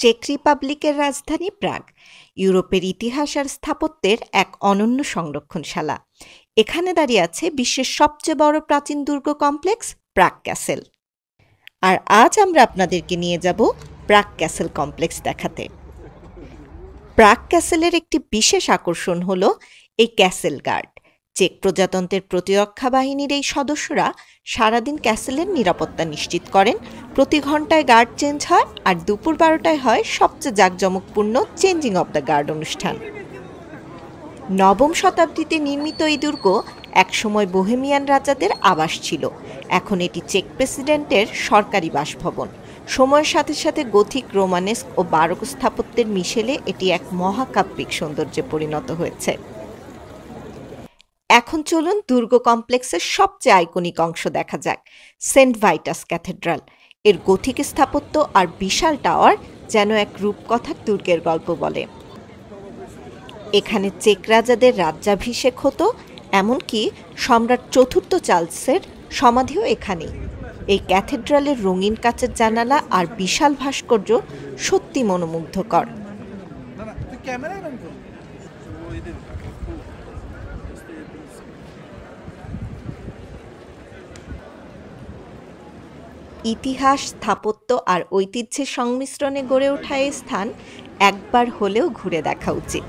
Check রিপাবলিকের রাজধানী প্রাগ ইউরোপের ইতিহাস আর স্থাপত্যের এক অনন্য সংরক্ষণশালা। এখানে দাঁড়িয়ে আছে বিশ্বের সবচেয়ে বড় প্রাচীন দুর্গ কমপ্লেক্স প্রাগ ক্যাসেল। আর আজ আমরা আপনাদেরকে নিয়ে যাব প্রাগ ক্যাসেল কমপ্লেক্স দেখাতে। প্রাগ ক্যাসেলের একটি বিশেষ আকর্ষণ হলো এই ক্যাসেল গার্ড। চেক প্রজাতন্ত্রের প্রতিরক্ষা বাহিনীর এই সদস্যরা সারাদিন ক্যাসেলের নিরাপত্তা নিশ্চিত করেন। প্রতি ঘন্টায় গার্ড চেঞ্জ হয়, আর দুপুর 12টায় হয় সবচেয়ে জাঁকজমকপূর্ণ চেঞ্জিং অব দ্য গার্ড অনুষ্ঠান। নবম শতাব্দীতে নির্মিত এই দুর্গ একসময় বোহেমিয়ান রাজাদের আবাস ছিল। এখন এটি চেক প্রেসিডেন্টের সরকারি বাসভবন। সময়ের সাথে সাথে গথিক, রোমানেস্ক ও বারোক স্থাপত্যের মিশেলে এটি এক মহাকাব্যিক সৌন্দর্যে পরিণত হয়েছে। এখন চলুন দুর্গ কমপ্লেক্সের সবচেয়ে আইকনিক অংশ দেখা যাক, সেন্ট ভাইটাস ক্যাথেড্রাল। এর গথিক স্থাপত্য আর বিশাল টাওয়ার যেন এক রূপকথার দুর্গের গল্প বলে। এখানে চেক রাজাদের রাজ্যাভিষেক হতো, এমনকি সম্রাট চতুর্থ চার্লসের সমাধিও এখানেই। এই ক্যাথেড্রালের রঙিন কাচের জানালা আর বিশাল ভাস্কর্য সত্যি মনোমুগ্ধকর। ইতিহাস, স্থাপত্য আর ঐতিহ্যের সংমিশ্রণে গড়ে ওঠা এই স্থান একবার হলেও ঘুরে দেখা উচিত।